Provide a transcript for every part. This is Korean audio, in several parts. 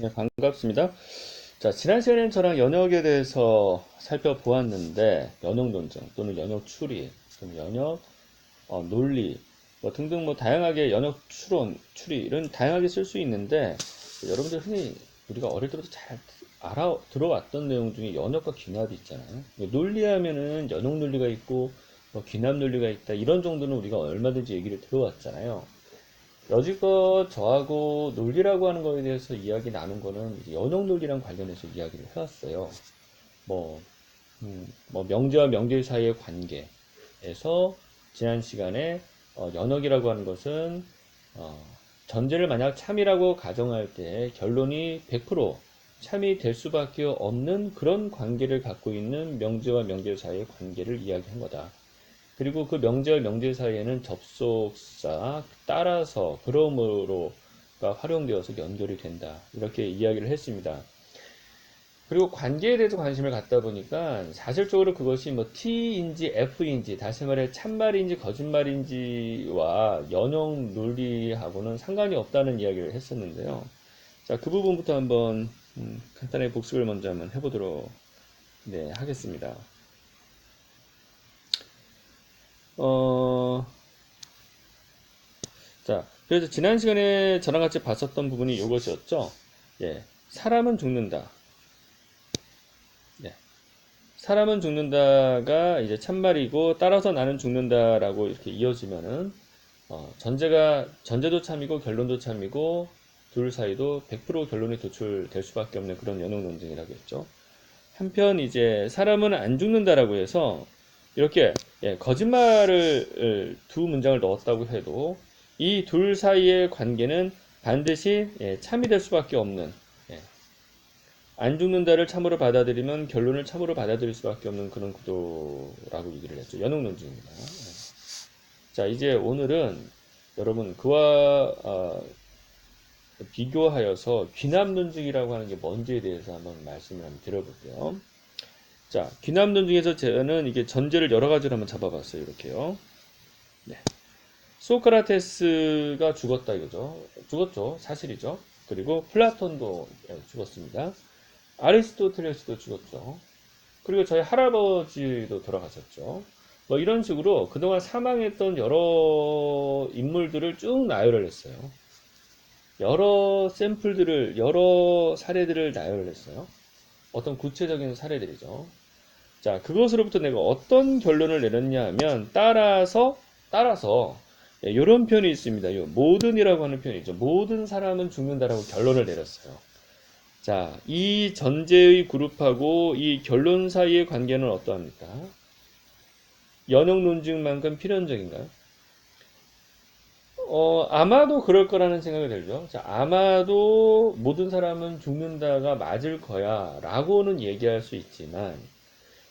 네, 반갑습니다. 자, 지난 시간에는 저랑 연역에 대해서 살펴보았는데, 연역 논증 또는 연역 추리, 또는 연역 논리 뭐 등등 뭐 다양하게 연역 추론, 추리 이런 다양하게 쓸 수 있는데, 여러분들 흔히 우리가 어릴 때부터 잘 알아 들어왔던 내용 중에 연역과 귀납이 있잖아요. 논리하면은 연역 논리가 있고 뭐 귀납 논리가 있다 이런 정도는 우리가 얼마든지 얘기를 들어왔잖아요. 여지껏 저하고 논리라고 하는 거에 대해서 이야기 나눈 거는 이제 연역 논리랑 관련해서 이야기를 해왔어요. 뭐, 뭐 명제와 명제 사이의 관계에서 지난 시간에 연역이라고 하는 것은 어, 전제를 만약 참이라고 가정할 때 결론이 100% 참이 될 수밖에 없는 그런 관계를 갖고 있는 명제와 명제 사이의 관계를 이야기한 거다. 그리고 그 명제와 명제 사이에는 접속사, 따라서, 그러므로가 활용되어서 연결이 된다. 이렇게 이야기를 했습니다. 그리고 관계에 대해서 관심을 갖다 보니까 사실적으로 그것이 뭐 T인지 F인지 다시 말해 참말인지 거짓말인지와 연역 논리하고는 상관이 없다는 이야기를 했었는데요. 자, 그 부분부터 한번 간단하게 복습을 먼저 한번 해보도록 네, 하겠습니다. 어, 자, 그래서 지난 시간에 저랑 같이 봤었던 부분이 이것이었죠. 예, 사람은 죽는다. 예, 사람은 죽는다가 이제 참말이고 따라서 나는 죽는다라고 이렇게 이어지면은 전제도 참이고 결론도 참이고 둘 사이도 100% 결론이 도출될 수밖에 없는 그런 연역 논증이라고 했죠. 한편 이제 사람은 안 죽는다라고 해서 이렇게 거짓말을 두 문장을 넣었다고 해도 이 둘 사이의 관계는 반드시 참이 될 수밖에 없는 예, 안 죽는다를 참으로 받아들이면 결론을 참으로 받아들일 수밖에 없는 그런 구도라고 얘기를 했죠. 연역 논증입니다. 자, 이제 오늘은 여러분 그와 비교하여서 귀납 논증이라고 하는 게 뭔지에 대해서 한번 말씀을 한번 드려볼게요. 자, 귀납론 중에서 저는 이게 전제를 여러 가지로 한번 잡아봤어요. 이렇게요. 네. 소크라테스가 죽었다 이거죠. 죽었죠. 사실이죠. 그리고 플라톤도 죽었습니다. 아리스토텔레스도 죽었죠. 그리고 저희 할아버지도 돌아가셨죠. 뭐 이런 식으로 그동안 사망했던 여러 인물들을 쭉 나열을 했어요. 여러 샘플들을, 여러 사례들을 나열을 했어요. 어떤 구체적인 사례들이죠. 자, 그것으로부터 내가 어떤 결론을 내렸냐 하면, 따라서, 이런 표현이 있습니다. 요, 모든이라고 하는 표현이 있죠. 모든 사람은 죽는다라고 결론을 내렸어요. 자, 이 전제의 그룹하고 이 결론 사이의 관계는 어떠합니까? 연역 논증만큼 필연적인가요? 아마도 그럴 거라는 생각이 들죠. 자, 아마도 모든 사람은 죽는다가 맞을 거야 라고는 얘기할 수 있지만,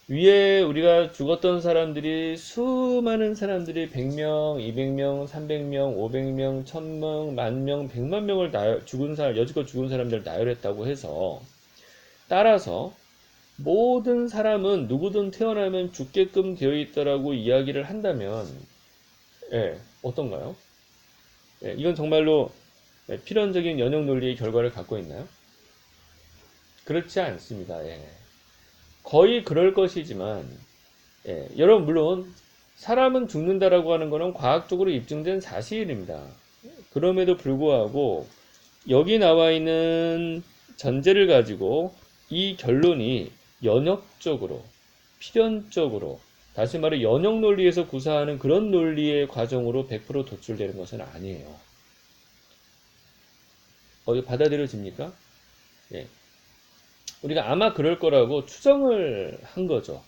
위에 우리가 죽었던 사람들이 수많은 사람들이 100명, 200명, 300명, 500명, 1000명, 10,000명, 100만 명을 죽은 사람, 여지껏 죽은 사람들을 나열했다고 해서 따라서 모든 사람은 누구든 태어나면 죽게끔 되어 있다라고 이야기를 한다면 어떤가요? 이건 정말로 필연적인 연역 논리의 결과를 갖고 있나요? 그렇지 않습니다. 거의 그럴 것이지만 여러분 물론 사람은 죽는다라고 하는 것은 과학적으로 입증된 사실입니다. 그럼에도 불구하고 여기 나와 있는 전제를 가지고 이 결론이 연역적으로 필연적으로 다시 말해 연역 논리에서 구사하는 그런 논리의 과정으로 100% 도출되는 것은 아니에요. 받아들여집니까? 예. 우리가 아마 그럴 거라고 추정을 한 거죠.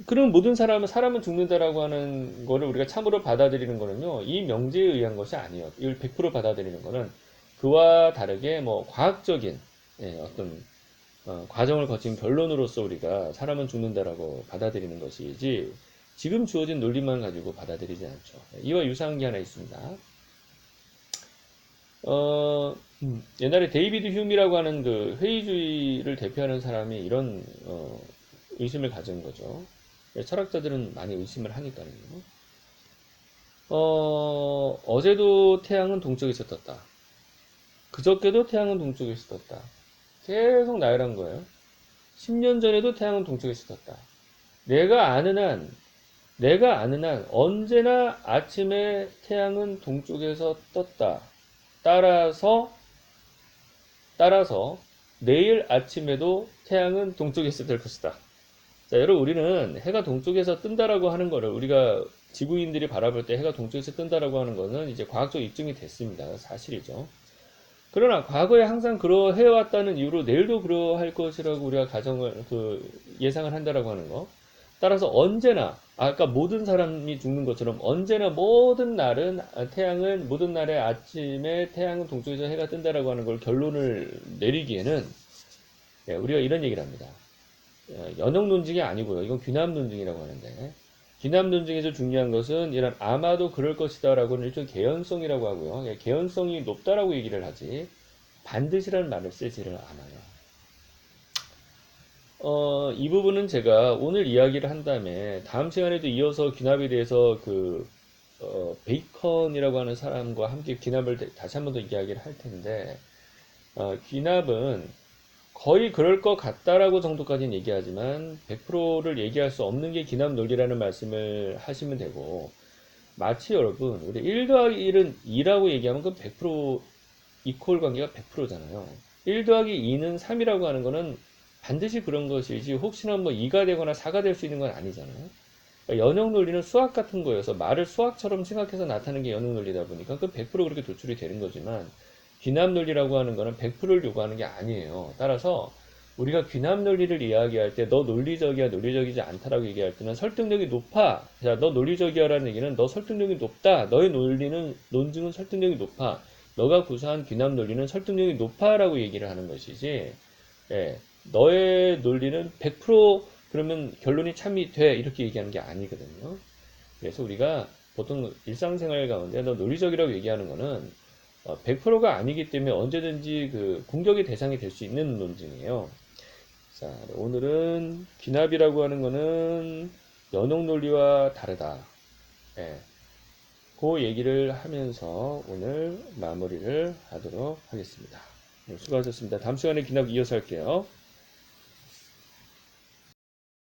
그럼 모든 사람은 죽는다라고 하는 거를 우리가 참으로 받아들이는 거는요, 이 명제에 의한 것이 아니에요. 이걸 100% 받아들이는 거는 그와 다르게 뭐 과학적인 어떤 과정을 거친 결론으로서 우리가 사람은 죽는다라고 받아들이는 것이지 지금 주어진 논리만 가지고 받아들이지 않죠. 이와 유사한 게 하나 있습니다. 옛날에 데이비드 휴미라고 하는 그 회의주의를 대표하는 사람이 이런 의심을 가진 거죠. 철학자들은 많이 의심을 하니까요. 어제도 태양은 동쪽에서 떴다. 그저께도 태양은 동쪽에서 떴다. 계속 나열한 거예요. 10년 전에도 태양은 동쪽에서 떴다. 내가 아는 한 언제나 아침에 태양은 동쪽에서 떴다. 따라서 내일 아침에도 태양은 동쪽에서 뜰 것이다. 자, 여러분 우리는 해가 동쪽에서 뜬다라고 하는 거를 우리가 지구인들이 바라볼 때 해가 동쪽에서 뜬다라고 하는 거는 이제 과학적 입증이 됐습니다. 사실이죠. 그러나 과거에 항상 그러해왔다는 이유로 내일도 그러할 것이라고 우리가 예상을 한다라고 하는 거. 따라서 언제나 아까 모든 사람이 죽는 것처럼 언제나 모든 날의 아침에 태양은 동쪽에서 해가 뜬다라고 하는 걸 결론을 내리기에는 우리가 이런 얘기를 합니다. 연역 논증이 아니고요. 이건 귀납 논증이라고 하는데 귀납 논증에서 중요한 것은 이런 아마도 그럴 것이다라고는 일종의 개연성이라고 하고요. 개연성이 높다라고 얘기를 하지 반드시라는 말을 쓰지를 않아요. 이 부분은 제가 오늘 이야기를 한 다음에 다음 시간에도 이어서 귀납에 대해서 베이컨이라고 하는 사람과 함께 귀납을 다시 한 번 더 이야기를 할 텐데 귀납은 거의 그럴 것 같다라고 정도까지는 얘기하지만 100%를 얘기할 수 없는 게 귀납 논리라는 말씀을 하시면 되고 마치 여러분 우리 1 더하기 1은 2라고 얘기하면 그 100% 이퀄 관계가 100%잖아요. 1 더하기 2는 3이라고 하는 거는 반드시 그런 것이지 혹시나 뭐 2가 되거나 4가 될 수 있는 건 아니잖아요. 그러니까 연역 논리는 수학 같은 거여서 말을 수학처럼 생각해서 나타내는 게 연역 논리다 보니까 그 100% 그렇게 도출이 되는 거지만 귀납 논리라고 하는 거는 100%를 요구하는 게 아니에요. 따라서 우리가 귀납 논리를 이야기할 때 너 논리적이야 논리적이지 않다라고 얘기할 때는 설득력이 높아. 자, 너 논리적이야라는 얘기는 너 설득력이 높다. 너의 논증은 설득력이 높아. 너가 구사한 귀납 논리는 설득력이 높아라고 얘기를 하는 것이지. 예, 너의 논리는 100% 그러면 결론이 참이 돼 이렇게 얘기하는 게 아니거든요. 그래서 우리가 보통 일상생활 가운데 너 논리적이라고 얘기하는 거는 100%가 아니기 때문에 언제든지 공격의 대상이 될 수 있는 논증이에요. 자, 오늘은 귀납이라고 하는 거는 연역 논리와 다르다. 예, 그 얘기를 하면서 오늘 마무리를 하도록 하겠습니다. 수고하셨습니다. 다음 시간에 귀납 이어서 할게요.